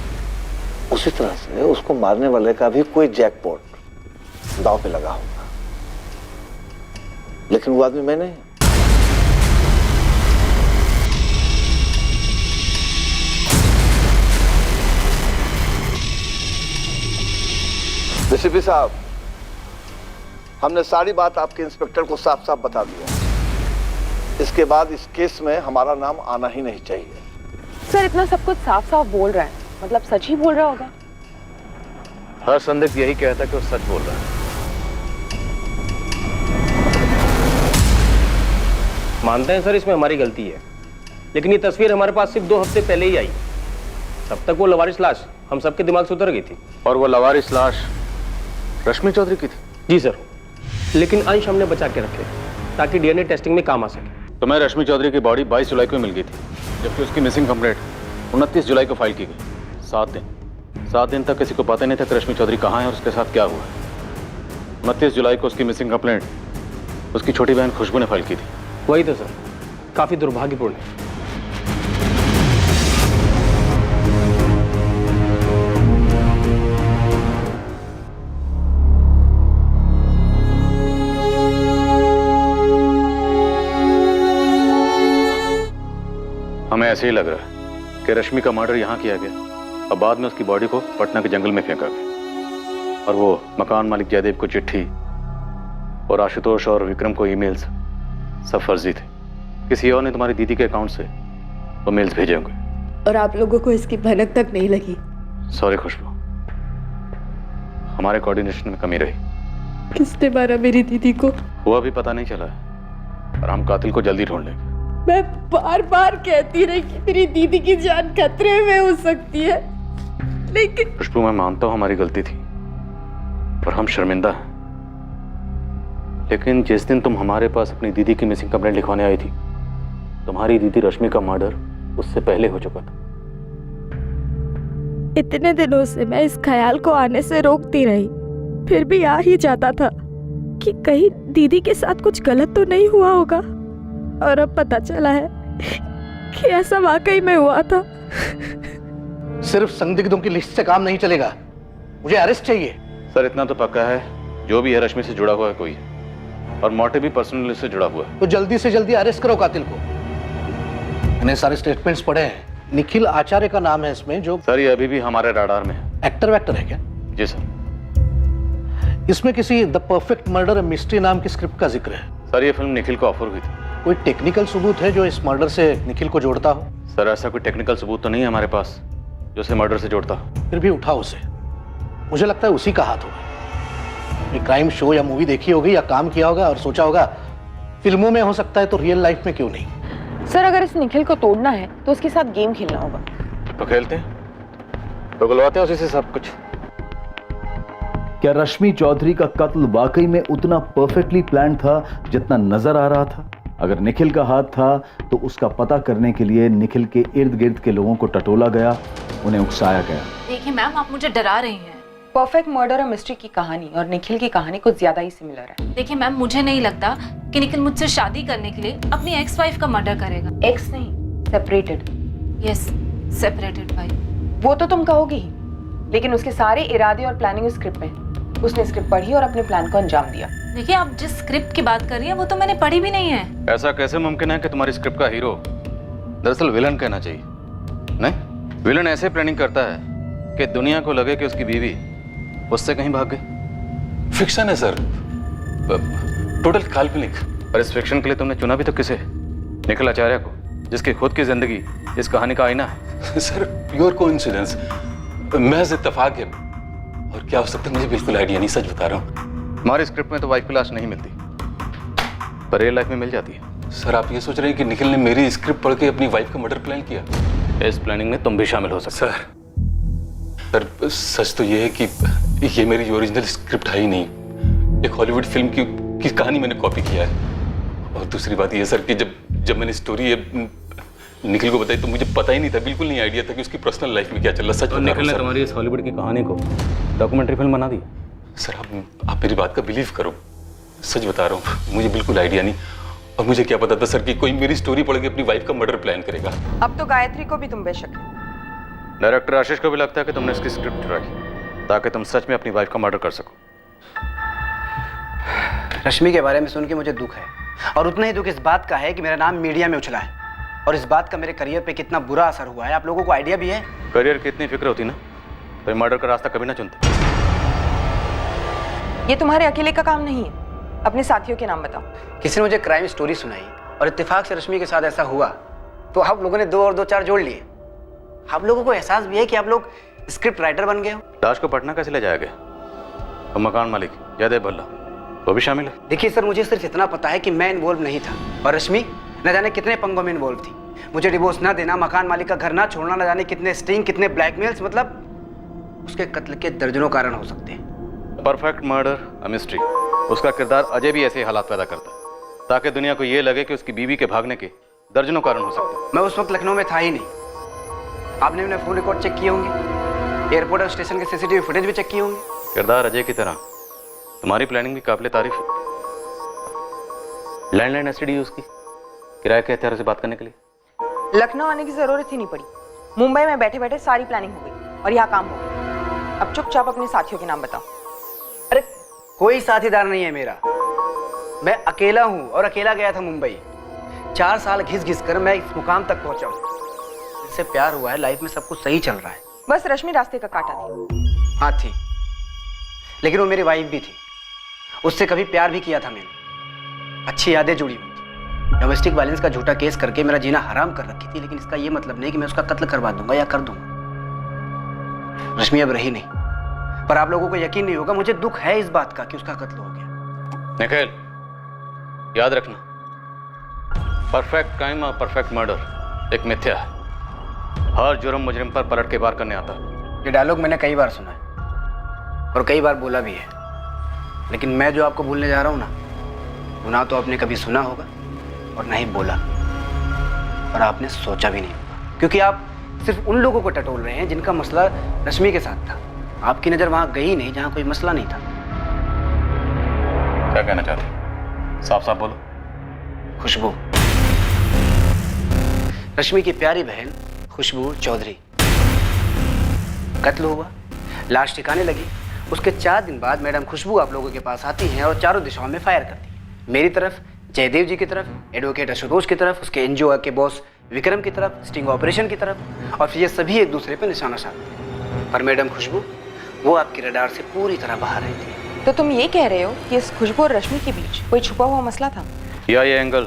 उसी तरह से उसको मारने वाले का भी कोई जैकपॉट दांव पे लगा होगा। लेकिन वो आदमी मैं नहीं। डीसीपी साहब, हमने सारी बात आपके इंस्पेक्टर को साफ साफ बता दिया। इसके बाद इस केस में हमारा नाम आना ही नहीं चाहिए। सर, इतना सब कुछ साफ साफ बोल रहा है, मतलब सच ही बोल रहा होगा। हर संदिग्ध यही कहता है कि वो सच बोल रहा है। मानते हैं सर इसमें हमारी गलती है, लेकिन ये तस्वीर हमारे पास सिर्फ 2 हफ्ते पहले ही आई। तब तक वो लवारिस लाश हम सबके दिमाग से उतर गई थी। और वो लवारिस लाश रश्मि चौधरी की थी? जी सर, लेकिन अंश हमने बचा के रखे ताकि डीएनए टेस्टिंग में काम आ सके। तो मैं रश्मि चौधरी की बॉडी 22 जुलाई को मिल गई थी, जबकि उसकी मिसिंग कंप्लेंट 29 जुलाई को फाइल की गई। 7 दिन 7 दिन तक किसी को पता नहीं था कि रश्मि चौधरी कहाँ है और उसके साथ क्या हुआ है। 29 जुलाई को उसकी मिसिंग कंप्लेंट उसकी छोटी बहन खुशबू ने फाइल की थी। वही तो सर, काफी दुर्भाग्यपूर्ण है। हमें ऐसे ही लग रहा है कि रश्मि का मर्डर यहाँ किया गया और बाद में उसकी बॉडी को पटना के जंगल में फेंका गया, और वो मकान मालिक जयदेव को चिट्ठी और आशुतोष और विक्रम को ईमेल्स सब फर्जी थे। किसी और ने तुम्हारी दीदी के अकाउंट से वो मेल्स भेजे होंगे और आप लोगों को इसकी भनक तक नहीं लगी। सॉरी खुशबू, हमारे कोऑर्डिनेशन में कमी रही। किसने मारा मेरी दीदी को? वो अभी पता नहीं चला है और हम कातिल को जल्दी ढूंढ लेंगे। मैं बार बार कहती रही कि मेरी दीदी की जान खतरे में हो सकती है, लेकिन खुशबू मैं मानता हूं हमारी गलती थी और हम शर्मिंदा हैं, लेकिन जिस दिन तुम हमारे पास अपनी दीदी की मिसिंग कंप्लेंट लिखवाने आई थी, तुम्हारी दीदी रश्मि का मर्डर उससे पहले हो चुका था। इतने दिनों से मैं इस ख्याल को आने से रोकती रही, फिर भी आ ही जाता था कि कहीं दीदी के साथ कुछ गलत तो नहीं हुआ होगा, और अब पता चला है कि ऐसा वाकई में हुआ था। सिर्फ संदिग्धों की लिस्ट से काम नहीं चलेगा, मुझे अरेस्ट चाहिए। सर इतना तो पक्का है, जो भी है रश्मि से जुड़ा हुआ है कोई, और मोटिव भी पर्सनल से जुड़ा हुआ है। तो जल्दी से जल्दी अरेस्ट करो कातिल को। मैंने सारे स्टेटमेंट्स पढ़े हैं, निखिल आचार्य का नाम है इसमें। जो सर ये अभी भी हमारे राडार में है। एक्टर वैक्टर है क्या? जी सर। इसमें किसी द परफेक्ट मर्डर मिस्ट्री नाम की स्क्रिप्ट का जिक्र है। सर ये फिल्म निखिल को ऑफर हुई थी। कोई टेक्निकल सबूत है जो इस मर्डर से निखिल को जोड़ता हो? सर ऐसा कोई टेक्निकल सबूत तो नहीं है हमारे पास जो उसे मर्डर से जोड़ता हो। फिर भी उठाओ उसे, मुझे लगता है उसी का हाथ होगा। एक क्राइम शो या मूवी देखी होगी या काम किया होगा और सोचा होगा फिल्मों में हो सकता है तो रियल लाइफ में क्यों नहीं। सर अगर इस निखिल को तोड़ना है तो उसके साथ गेम खेलना होगा। तो खेलते हैं, तो बुलवाते हैं उसी से सब कुछ। क्या रश्मि चौधरी का कत्ल वाकई में उतना परफेक्टली प्लान था जितना नजर आ रहा था? अगर निखिल का हाथ था तो उसका पता करने के लिए निखिल के इर्द गिर्द के लोगों को टटोला गया, उन्हें उकसाया गया। देखिए मैम, आप मुझे डरा रही हैं। परफेक्ट मर्डर और मिस्ट्री की कहानी और निखिल की कहानी कुछ ज्यादा ही सिमिलर है। देखिए मैम, मुझे नहीं लगता कि निखिल मुझसे शादी करने के लिए अपनी एक्स वाइफ का मर्डर करेगा। एक्स नहीं, सेपरेटेड। Yes, separated wife. वो तो तुम कहोगी ही, लेकिन उसके सारे इरादे और प्लानिंग स्क्रिप्ट में। उसने स्क्रिप्ट पढ़ी और अपने प्लान को अंजाम दिया। देखिए आप जिस स्क्रिप्ट की बात कर रही हैं वो तो मैंने पढ़ी भी नहीं है। ऐसा कैसे मुमकिन है कि तुम्हारी स्क्रिप्ट का हीरो दरअसल विलन कहना चाहिए? नहीं, विलन ऐसे प्लानिंग करता है कि दुनिया को लगे कि उसकी बीवी उससे कहीं भाग गई। फिक्शन है सर, टोटल काल्पनिक। और इस फिक्शन के लिए तुमने चुना भी तो किसे? निखिल आचार्य को, जिसकी खुद की जिंदगी इस कहानी का आईना है। सर प्योर कोइंसिडेंस, महज इत्तेफाक है। और क्या हो सकता है मुझे बिल्कुल आइडिया नहीं, सच बता रहा हूँ। हमारी स्क्रिप्ट में तो वाइफ की लाश नहीं मिलती, पर रियल लाइफ में मिल जाती है। सर आप ये सोच रहे हैं कि निखिल ने मेरी स्क्रिप्ट पढ़ के अपनी वाइफ का मर्डर प्लान किया? इस प्लानिंग में तुम भी शामिल हो सकते। सर सच तो ये है कि ये मेरी ओरिजिनल स्क्रिप्ट है ही नहीं। एक हॉलीवुड फिल्म की कहानी मैंने कॉपी किया है। और दूसरी बात ये सर कि जब मैंने स्टोरी निखिल को बताई तो मुझे पता ही नहीं था, बिल्कुल नहीं आइडिया था कि उसकी पर्सनल लाइफ में क्या चल रहा। सच निखिल ने तुम्हारी इस हॉलीवुड की कहानी को डॉक्यूमेंट्री फिल्म बना दी। सर आप मेरी बात का बिलीव करो, सच बता रहा हूँ, मुझे बिल्कुल आइडिया नहीं। और मुझे क्या पता था सर कि कोई मेरी स्टोरी पढ़ के अपनी वाइफ का मर्डर प्लान करेगा। अब तो गायत्री को भी तुम बेशक है। डायरेक्टर आशीष को भी लगता है कि तुमने इसकी स्क्रिप्ट चुराई ताकि तुम सच में अपनी वाइफ का मर्डर कर सको। रश्मि के बारे में सुन के मुझे दुख है, और उतना ही दुख इस बात का है कि मेरा नाम मीडिया में उछला है, और इस बात का मेरे करियर पे कितना बुरा असर हुआ है आप लोगों को आइडिया भी है? करियर की इतनी फिक्र होती ना तो ये मर्डर का रास्ता कभी ना चुनते। ये तुम्हारे अकेले का काम नहीं है, अपने साथियों के नाम बताओ। किसी ने मुझे क्राइम स्टोरी सुनाई और इत्तेफाक से रश्मि के साथ ऐसा हुआ तो आप लोगों ने 2 और 2 4 जोड़ लिए। आप लोगों को एहसास भी है कि आप लोग स्क्रिप्ट राइटर बन गए हो। लाश को पटना कैसे ले जाया गया? और मकान मालिक जयदेव भल्ला वो भी शामिल है? देखिए सर, मुझे सिर्फ इतना पता है कि मैं इन्वॉल्व नहीं था, और रश्मि न जाने कितने पंगों में इन्वॉल्व थी। मुझे डिवोर्स ना देना, मकान मालिक का घर ना छोड़ना, न जाने कितने स्टिंग, कितने ब्लैकमेल्स, मतलब उसके कत्ल के दर्जनों कारण हो सकते हैं। परफेक्ट मर्डर अ मिस्ट्री, उसका किरदार अजय भी ऐसे हालात पैदा करता है ताकि दुनिया को ये लगे कि उसकी बीवी के भागने के दर्जनों कारण हो सकते हैं। मैं उस वक्त लखनऊ में था ही नहीं। आपने अपने फोन रिकॉर्ड चेक किए होंगे, एयरपोर्ट और स्टेशन के सीसीटीवी फुटेज भी चेक किए होंगे। किरदार अजय की तरह तुम्हारी प्लानिंग भी काबिल तारीफ है। लैंडलाइन एसटीडी यूज की किराए के हथियारों से बात करने के लिए। लखनऊ आने की जरूरत ही नहीं पड़ी, मुंबई में बैठे बैठे सारी प्लानिंग हो गई और यहाँ काम हो गया। अब चुपचाप अपने साथियों के नाम बताओ। अरे कोई साथीदार नहीं है मेरा, मैं अकेला हूँ और अकेला गया था मुंबई। 4 साल घिस घिस कर मैं इस मुकाम तक पहुंचा हूँ। इससे प्यार हुआ है, लाइफ में सब कुछ सही चल रहा है। बस रश्मि रास्ते का काटा थी। हाँ थी, लेकिन वो मेरी वाइफ भी थी। उससे कभी प्यार भी किया था मैंने, अच्छी यादें जुड़ी हुई थी। डोमेस्टिक वायलेंस का झूठा केस करके मेरा जीना हराम कर रखी थी, लेकिन इसका ये मतलब नहीं कि मैं उसका कत्ल करवा दूंगा या कर दूंगा। रश्मि अब रही नहीं, पर आप लोगों को यकीन नहीं होगा, मुझे दुख है इस बात का कि उसका कत्ल हो गया। निखिल, याद रखना, परफेक्ट क्राइम और परफेक्ट मर्डर एक मिथ्या है। हर जुर्म मुजरिम पर पलट के वार करने आता है। ये डायलॉग मैंने कई बार सुना है और कई बार बोला भी है, लेकिन मैं जो आपको बोलने जा रहा हूं ना, वो ना तो आपने कभी सुना होगा और ना ही बोला, और आपने सोचा भी नहीं होगा, क्योंकि आप सिर्फ उन लोगों को टटोल रहे हैं जिनका मसला रश्मि के साथ था। आपकी नजर वहां गई नहीं जहां कोई मसला नहीं था। क्या कहना चाहते? साफ साफ बोलो। खुशबू, रश्मि की प्यारी बहन खुशबू चौधरी कत्ल हुआ, लाश ठिकाने लगी। उसके 4 दिन बाद मैडम खुशबू आप लोगों के पास आती हैं और चारों दिशाओं में फायर करती हैं। मेरी तरफ, जयदेव जी की तरफ, एडवोकेट आशुतोष की तरफ, उसके एनजीओ के बॉस विक्रम की तरफ, स्टिंग ऑपरेशन की तरफ, और फिर ये सभी एक दूसरे पर निशाना साधते हैं। पर मैडम खुशबू वो आपकी रडार से पूरी तरह बाहर रहती है। तो तुम ये कह रहे हो कि इस खुशबू और रश्मि के बीच कोई छुपा हुआ मसला था? या ये एंगल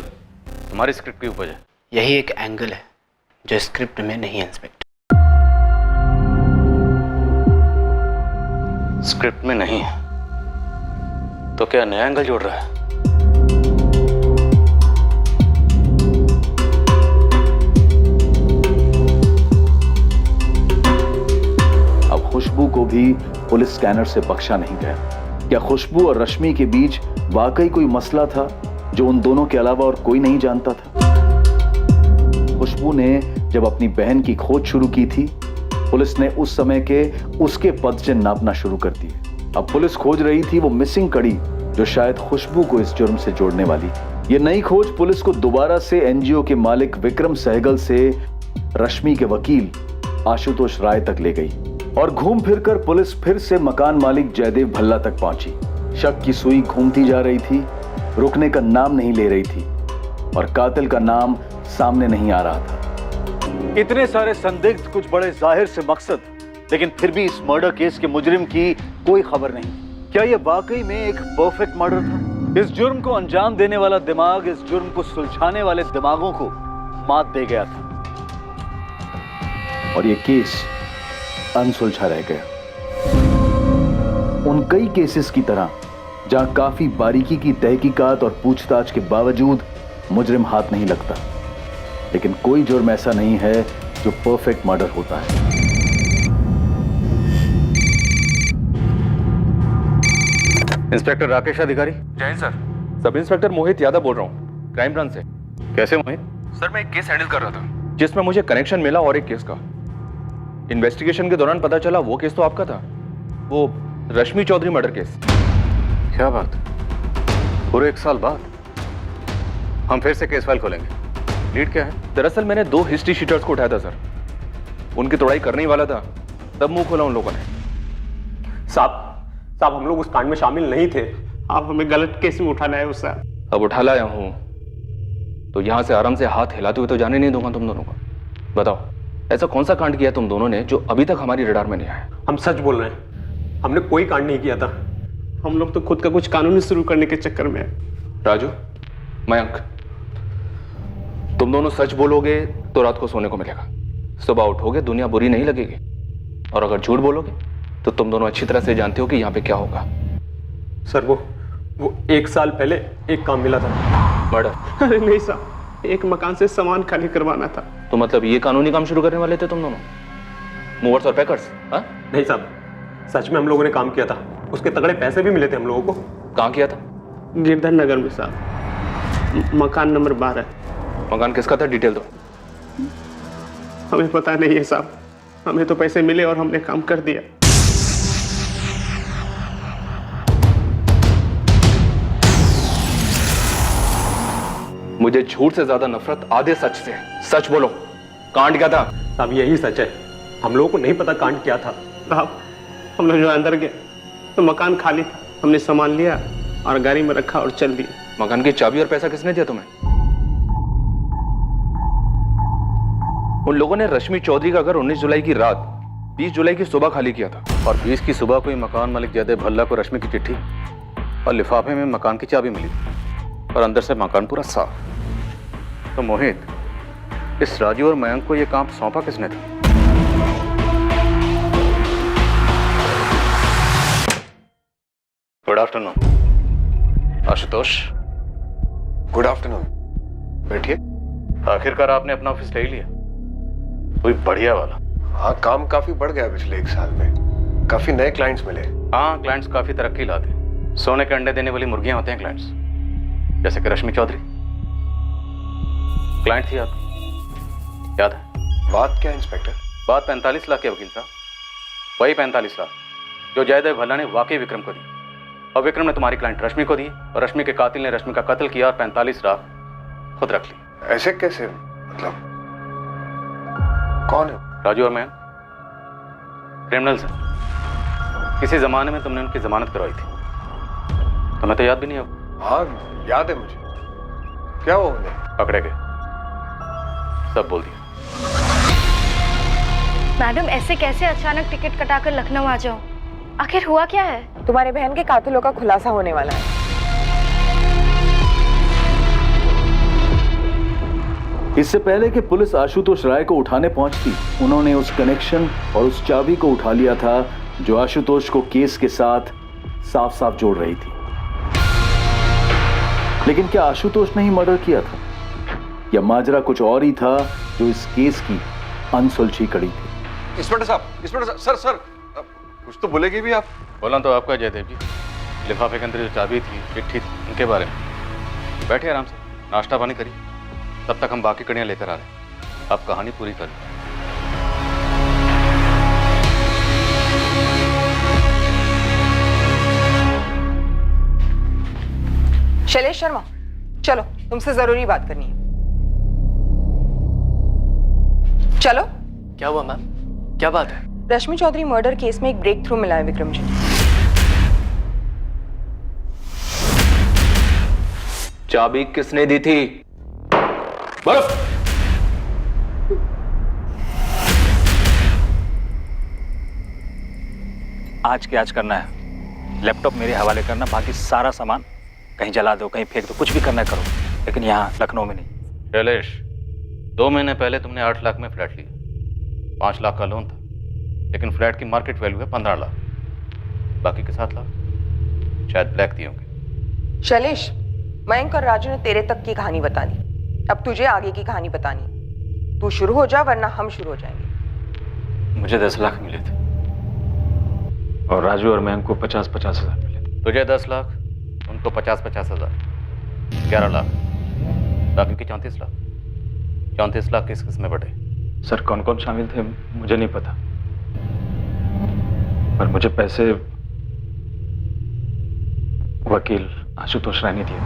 तुम्हारी स्क्रिप्ट की उपज है? यही एक एंगल है जो स्क्रिप्ट में नहीं है इंस्पेक्टर। स्क्रिप्ट में नहीं है तो क्या नया एंगल जोड़ रहा है? अब खुशबू को भी पुलिस स्कैनर से बख्शा नहीं गया। क्या खुशबू और रश्मि के बीच वाकई कोई मसला था जो उन दोनों के अलावा और कोई नहीं जानता था? खुशबू ने जब अपनी बहन की खोज शुरू की थी, पुलिस ने उस समय के उसके पदचिन्ह नापना शुरू कर दिए। अब पुलिस खोज रही थी वो मिसिंग कड़ी जो शायद खुशबू को इस जुर्म से जोड़ने वाली थी। ये नई खोज पुलिस को दोबारा से एनजीओ के मालिक विक्रम सहगल से रश्मि के वकील आशुतोष राय तक ले गई, और घूम फिरकर पुलिस फिर से मकान मालिक जयदेव भल्ला तक पहुंची। शक की सुई घूमती जा रही थी, रुकने का नाम नहीं ले रही थी, और कातिल का नाम सामने नहीं आ रहा था। इतने सारे संदिग्ध, कुछ बड़े जाहिर से मकसद, लेकिन फिर भी इस मर्डर केस के मुजरिम की कोई खबर नहीं। क्या यह वाकई में एक परफेक्ट मर्डर था? इस जुर्म को अंजाम देने वाला दिमाग इस जुर्म को सुलझाने वाले दिमागों को मात दे गया था, और यह केस अनसुलझा रह गया। उन कई केसेस की तरह जहां काफी बारीकी की तहकीकात और पूछताछ के बावजूद मुजरिम हाथ नहीं लगता, लेकिन कोई जुर्म ऐसा नहीं है जो परफेक्ट मर्डर होता है। इंस्पेक्टर राकेश अधिकारी। जय हिंद सर, सब इंस्पेक्टर मोहित यादव बोल रहा हूँ, क्राइम ब्रांच से। कैसे मोहित? सर मैं एक केस हैंडल कर रहा था जिसमें मुझे कनेक्शन मिला और एक केस का। इन्वेस्टिगेशन के दौरान पता चला वो केस तो आपका था, वो रश्मि चौधरी मर्डर केस। क्या बात, पूरे 1 साल बाद हम फिर से केस फाइल खोलेंगे। लीड क्या है? दरअसल मैंने 2 हिस्ट्री शीटर्स को उठाया था सर, उनकी तोड़ाई करने ही वाला था, तब मुंह खोला उन लोगों ने। साहब हम लोग उस कांड में शामिल नहीं थे, आप हमें गलत केस में उठाना है उससे। अब उठा लाया हूं तो यहां से आराम से हाथ हिलाते हुए तो जाने नहीं दूंगा तुम दोनों को। बताओ, ऐसा कौन सा कांड किया तुम दोनों ने जो अभी तक हमारी रडार में नहीं आया? हम सच बोल रहे हैं, हमने कोई कांड नहीं किया था। हम लोग तो खुद का कुछ कानूनी शुरू करने के चक्कर में हैं। राजू, मयंक, तुम दोनों सच बोलोगे तो रात को सोने को मिलेगा, सुबह उठोगे दुनिया बुरी नहीं लगेगी, और अगर झूठ बोलोगे तो तुम दोनों अच्छी तरह से जानते हो कि यहाँ पे क्या होगा। सर वो 1 साल पहले एक काम मिला था। मर्डर? अरे नहीं साहब, एक मकान से सामान खाली करवाना था। तो मतलब ये कानूनी काम शुरू करने वाले थे तुम दोनों, मूवर्स और पैकर्स? हाँ नहीं साहब, सच में हम लोगों ने काम किया था, उसके तगड़े पैसे भी मिले थे हम लोगों को। कहाँ किया था? गिरधर नगर में साहब, मकान नंबर 12। मकान किसका था, डिटेल दो। हमें पता नहीं है साहब, हमें तो पैसे मिले और हमने काम कर दिया। मुझे झूठ से ज्यादा नफरत आधे सच से है। सच बोलो, कांड क्या था? अब यही सच है, हम लोगों को नहीं पता कांड क्या था। साहब हम लोग जो अंदर गए तो मकान खाली था, हमने सामान लिया और गाड़ी में रखा और चल दिए। मकान की चाबी और पैसा किसने दिया तुम्हें? उन लोगों ने रश्मि चौधरी का घर 19 जुलाई की रात 20 जुलाई की सुबह खाली किया था और 20 की सुबह को ही मकान मालिक जयदेव भल्ला को रश्मि की चिट्ठी और लिफाफे में मकान की चाबी मिली और अंदर से मकान पूरा साफ। तो मोहित, इस राजू और मयंक को यह काम सौंपा किसने था? Good afternoon Ashutosh. Good afternoon, बैठिए। आखिरकार आपने अपना ऑफिस ले लिया, कोई बढ़िया वाला। हाँ, काम काफी बढ़ गया पिछले 1 साल में, काफी नए क्लाइंट्स मिले। हाँ, क्लाइंट्स काफी तरक्की लाते हैं। सोने के अंडे देने वाली मुर्गियां होते हैं क्लाइंट्स, जैसे कि रश्मि चौधरी क्लाइंट थी आपकी, याद है? बात क्या है इंस्पेक्टर? बात 45 लाख के वकील साहब, वही 45 लाख जो जयदेव भल्ला ने वाकई विक्रम को दी और विक्रम ने तुम्हारी क्लाइंट रश्मि को दी और रश्मि के कातिल ने रश्मि का कत्ल किया और 45 लाख खुद रख ली। ऐसे कैसे? मतलब कौन है? राजू और मैं क्रिमिनल्स हैं। किसी जमाने में तुमने उनकी जमानत करवाई थी, तुम्हें तो याद भी नहीं होगा। हाँ याद है मुझे। क्या हुआ उन्हें? पकड़े गए, सब बोल दिया। मैडम ऐसे कैसे अचानक टिकट कटाकर लखनऊ आ जाओ? आखिर हुआ क्या है? तुम्हारे बहन के कातिलों का खुलासा होने वाला है। इससे पहले कि पुलिस आशुतोष राय को उठाने पहुंचती, उन्होंने उस कनेक्शन और उस चाबी को उठा लिया था जो आशुतोष को केस के साथ साफ साफ जोड़ रही थी। लेकिन क्या आशुतोष ने ही मर्डर किया था या माजरा कुछ और ही था जो इस केस की अनसुलझी कड़ी थी? इंस्पेक्टर साहब, सर कुछ तो बोलेगी भी आप? बोला तो आपका जयदेव जी, लिफाफे के अंदर जो चाबी थी, चिट्ठी थी, उनके बारे में। बैठे आराम से, नाश्ता पानी करिए, तब तक हम बाकी कड़ियां लेकर आ रहे हैं। आप कहानी पूरी करें। शैलेश शर्मा, चलो तुमसे जरूरी बात करनी है। चलो। क्या हुआ मैम? क्या बात है? रश्मि चौधरी मर्डर केस में एक ब्रेक थ्रू मिला है विक्रम जी। चाबी किसने दी थी? बोलो। आज के आज करना है। लैपटॉप मेरे हवाले करना, बाकी सारा सामान कहीं जला दो, कहीं फेंक दो, कुछ भी करना है करो, लेकिन यहाँ लखनऊ में नहीं। शैलेश, 2 महीने पहले तुमने 8 लाख में फ्लैट लिया, 5 लाख का लोन था, लेकिन फ्लैट की मार्केट वैल्यू है 15 लाख। बाकी के 7 लाख शायद ब्लैक दिए होंगे। शैलेश, मयंक और राजू ने तेरे तक की कहानी बता दी, अब तुझे आगे की कहानी बतानी। तू शुरू हो जा वरना हम शुरू हो जाएंगे। मुझे 10 लाख मिले थे और राजू और मयंक को 50-50 हजार मिले थे। तुझे 10 लाख, उनको 50-50 हजार, 11 लाख, बाकी के 34 लाख। 34 लाख किस किस में बटे? सर कौन कौन शामिल थे मुझे नहीं पता, पर मुझे पैसे वकील आशुतोष राय ने दिए थे।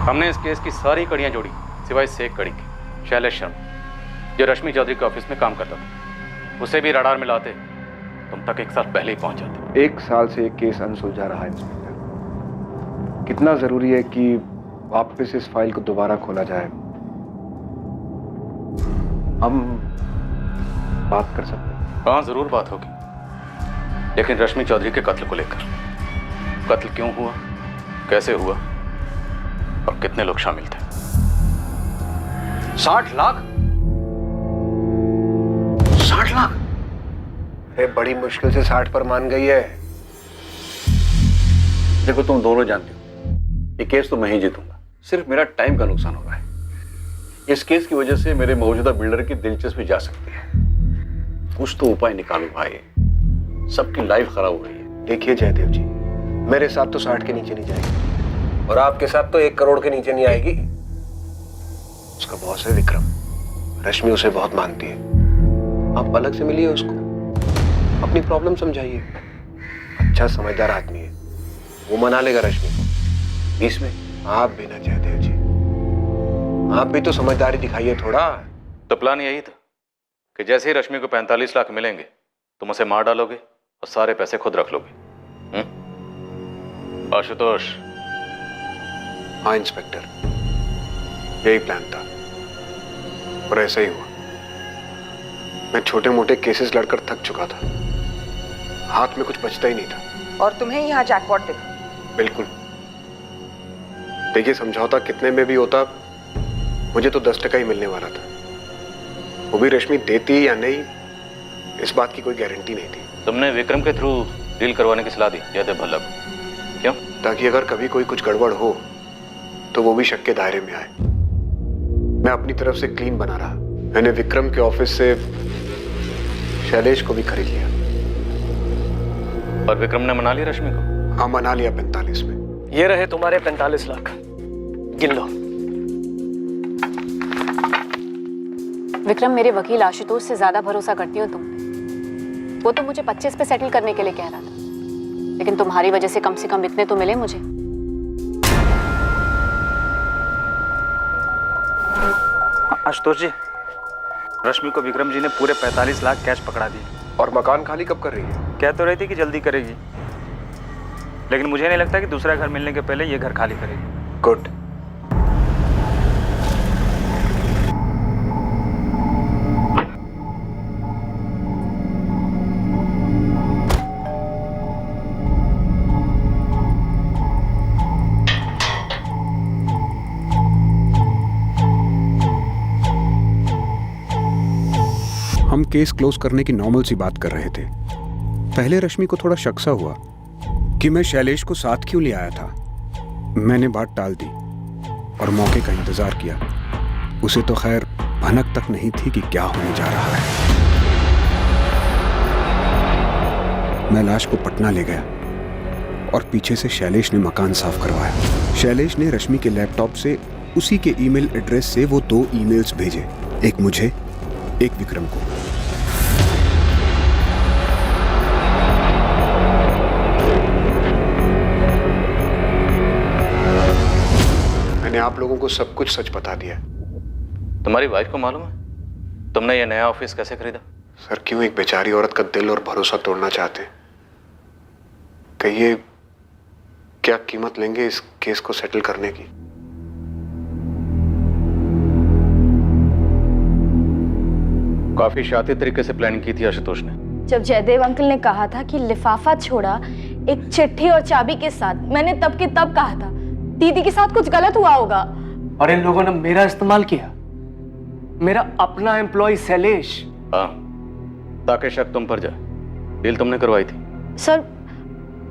हमने इस केस की सारी कड़ियां जोड़ी सिवाय से एक कड़ी की, शैलेश शर्मा, जो रश्मि चौधरी के ऑफिस में काम करता था। उसे भी रडार में लाते तुम तक 1 साल पहले ही पहुंच जाते। 1 साल से एक केस अनसुलझा रहा है इंस्पेक्टर। कितना जरूरी है कि वापस इस फाइल को दोबारा खोला जाए? हम बात कर सकते हैं? हाँ, जरूर बात होगी, लेकिन रश्मि चौधरी के कत्ल को लेकर। कत्ल क्यों हुआ, कैसे हुआ और कितने लोग शामिल थे? 60 लाख? 60 लाख? अरे बड़ी मुश्किल से 60 पर मान गई है। देखो, तुम दोनों जानते हो ये केस तो मैं ही जीतूंगा, सिर्फ मेरा टाइम का नुकसान हो रहा है। इस केस की वजह से मेरे मौजूदा बिल्डर की दिलचस्पी जा सकती है। कुछ तो उपाय निकालो भाई, सबकी लाइफ खराब हो रही है। देखिए जयदेव जी, मेरे साथ तो 60 के नीचे नहीं जाएगी और आपके साथ तो 1 करोड़ के नीचे नहीं आएगी। उसका बॉस है विक्रम, रश्मि उसे बहुत मानती है। आप अलग से मिलिए उसको। अपनी प्रॉब्लम समझाइए। अच्छा समझदार आदमी है, वो मना लेगा रश्मि को। इसमें आप भी ना जयदेव जी, आप भी तो समझदारी दिखाइए थोड़ा। तो प्लान यही था कि जैसे ही रश्मि को 45 लाख मिलेंगे तुम उसे मार डालोगे और सारे पैसे खुद रख लोगे। आशुतोष। हाँ इंस्पेक्टर, यही प्लान था और ऐसा ही हुआ। मैं छोटे मोटे केसेस लड़कर थक चुका था, हाथ में कुछ बचता ही नहीं था। और तुम्हें यहाँ जैकपॉट दिखा? बिल्कुल। देखिए, समझौता कितने में भी होता, मुझे तो 10% ही मिलने वाला था। वो भी रश्मि देती या नहीं, इस बात की कोई गारंटी नहीं थी। तुमने विक्रम के थ्रू डील करवाने की सलाह दी जयदेव भल्ला को, क्यों? ताकि अगर कभी कोई कुछ गड़बड़ हो तो वो भी शक के दायरे में आए। मैं अपनी तरफ से क्लीन बना रहा। मैंने विक्रम के ऑफिस से शैलेश को भी खरीद लिया। और विक्रम ने मना लिया रश्मि को? हाँ, मना लिया 45 में। ये रहे तुम्हारे 45 लाख, गिन लो। विक्रम, मेरे वकील आशुतोष से ज्यादा भरोसा करती हो तुम पे। वो तो मुझे 25 पे सेटल करने के लिए कह रहा था, लेकिन तुम्हारी वजह से कम इतने तो मिले मुझे। आशुतोष जी, रश्मि को विक्रम जी ने पूरे 45 लाख कैश पकड़ा दिए। और मकान खाली कब कर रही है? कह तो रही थी कि जल्दी करेगी, लेकिन मुझे नहीं लगता कि दूसरा घर मिलने के पहले ये घर खाली करेगी। गुड। हम केस क्लोज करने की नॉर्मल सी बात कर रहे थे। पहले रश्मि को थोड़ा शक सा हुआ कि मैं शैलेश को साथ क्यों ले आया था। मैंने बात टाल दी और मौके का इंतजार किया। उसे तो खैर भनक तक नहीं थी कि क्या होने जा रहा है। मैं लाश को पटना ले गया और पीछे से शैलेश ने मकान साफ करवाया। शैलेश ने रश्मि के लैपटॉप से उसी के ईमेल एड्रेस से वो 2 ईमेल्स भेजे, एक मुझे, एक विक्रम को। मैंने आप लोगों को सब कुछ सच बता दिया। तुम्हारी वाइफ को मालूम है तुमने ये नया ऑफिस कैसे खरीदा? सर, क्यों एक बेचारी औरत का दिल और भरोसा तोड़ना चाहते? कहिए, क्या कीमत लेंगे इस केस को सेटल करने की? काफी शातिर तरीके से प्लानिंग की थी आशुतोष ने। जब जयदेव अंकल ने कहा था कि लिफाफा छोड़ा एक चिट्ठी और चाबी के साथ, मैंने तब के तब कहा था दीदी के साथ कुछ गलत हुआ होगा। और इन लोगों ने मेरा इस्तेमाल किया, मेरा अपना एम्प्लॉय शैलेश। हाँ, ताकि शक तुम पर जाए। डील तुमने करवाई थी। सर,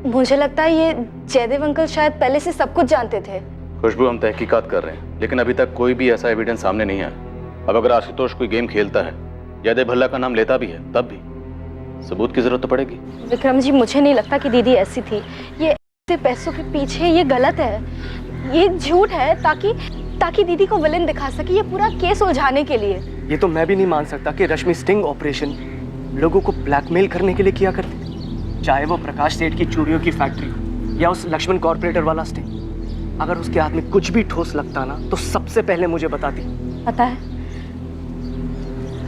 मुझे लगता है ये जयदेव अंकल शायद पहले से सब कुछ जानते थे। खुशबू, हम तहकीकात कर रहे हैं, लेकिन अभी तक कोई भी ऐसा एविडेंस सामने नहीं आया। अब अगर आशुतोष कोई गेम खेलता है, जयदेव भल्ला का नाम लेता भी है, तब भी सबूत की जरूरत तो पड़ेगी। विक्रम जी, मुझे नहीं लगता कि दीदी ऐसी थी। ये ऐसे पैसों के पीछे ये गलत है, ये झूठ है ताकि दीदी को विलेन दिखा सके, ये पूरा केस उलझाने के लिए। ये तो मैं भी नहीं मान सकता कि रश्मि स्टिंग ऑपरेशन लोगों को ब्लैकमेल करने के लिए किया करती, चाहे वो प्रकाश सेठ की चूड़ियों की फैक्ट्री या उस लक्ष्मण कॉर्पोरेटर वाला स्टिंग। अगर उसके हाथ में कुछ भी ठोस लगता ना तो सबसे पहले मुझे बताती। पता है,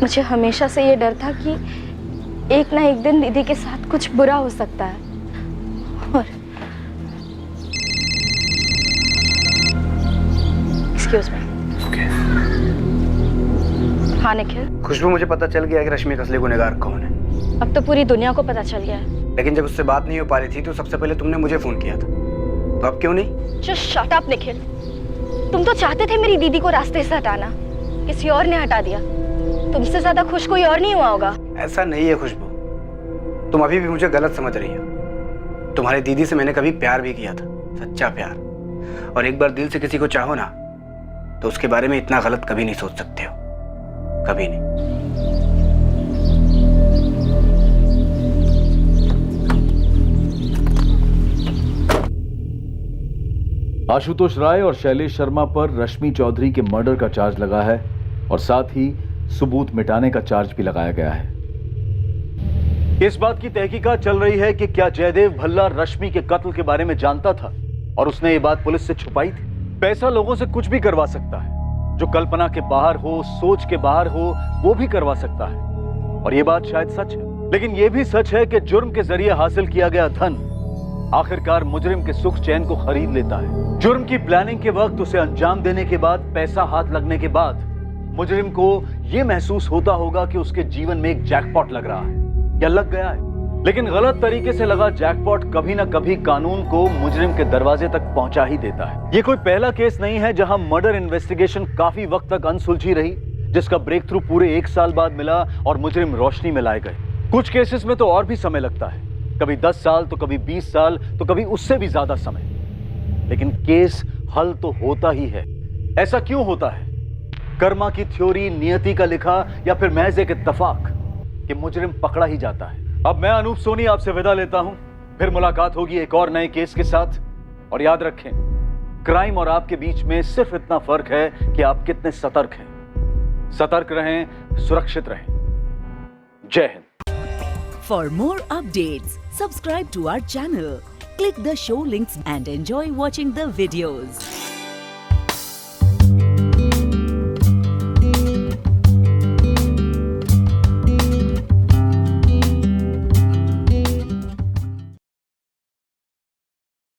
मुझे हमेशा से ये डर था कि एक ना एक दिन दीदी के साथ कुछ बुरा हो सकता है। और एक्सक्यूज मी। हाँ निखिल। खुशबू, मुझे पता चल गया कि रश्मि का असली गुनहगार कौन है। अब तो पूरी दुनिया को पता चल गया है। लेकिन जब उससे बात नहीं हो पा रही थी तो सबसे पहले तुमने मुझे फोन किया था, तो अब क्यों नहीं? Just shut up Nikhil. तुम तो चाहते थे मेरी दीदी को रास्ते से हटाना, किसी और ने हटा दिया। तुमसे ज्यादा खुश कोई और नहीं हुआ होगा। ऐसा नहीं है खुशबू, तुम अभी भी मुझे गलत समझ रही हो। तुम्हारी दीदी से मैंने कभी प्यार भी किया था, सच्चा प्यार। और एक बार दिल से किसी को चाहो ना तो उसके बारे में इतना गलत कभी नहीं सोच सकते हो, कभी नहीं। आशुतोष राय और शैलेश शर्मा पर रश्मि चौधरी के मर्डर का चार्ज लगा है और साथ ही सबूत मिटाने का चार्ज भी लगाया गया है। इस बात की तहकीकात चल रही है कि क्या जयदेव भल्ला रश्मि के कत्ल के बारे में जानता था और उसने ये बात पुलिस से छुपाई थी। पैसा लोगों से कुछ भी करवा सकता है, जो कल्पना के बाहर हो, सोच के बाहर हो, वो भी करवा सकता है। और ये बात शायद सच है, लेकिन ये भी सच है कि जुर्म के जरिए हासिल किया गया धन आखिरकार मुजरिम के सुख चैन को खरीद लेता है। जुर्म की प्लानिंग के वक्त, उसे अंजाम देने के बाद, पैसा हाथ लगने के बाद मुजरिम को यह महसूस होता होगा कि उसके जीवन में एक जैकपॉट लग रहा है या लग गया है। लेकिन गलत तरीके से लगा जैकपॉट कभी ना कभी कानून को मुजरिम के दरवाजे तक पहुंचा ही देता है। ये कोई पहला केस नहीं है जहां मर्डर इन्वेस्टिगेशन काफी वक्त तक अनसुलझी रही, जिसका ब्रेक थ्रू पूरे 1 साल बाद मिला और मुजरिम रोशनी में लाए गए। कुछ केसेस में तो और भी समय लगता है, कभी 10 साल तो कभी 20 साल तो कभी उससे भी ज्यादा समय, लेकिन केस हल तो होता ही है। ऐसा क्यों होता है? कर्मा की थ्योरी, नियति का लिखा, या फिर महज एक इत्तेफाक कि मुजरिम पकड़ा ही जाता है। अब मैं अनूप सोनी आपसे विदा लेता हूं, फिर मुलाकात होगी एक और नए केस के साथ। और याद रखें, क्राइम और आपके बीच में सिर्फ इतना फर्क है कि आप कितने सतर्क हैं। सतर्क रहें, सुरक्षित रहें। जय Hind. For more updates, subscribe to our channel, click the show links and enjoy watching the videos.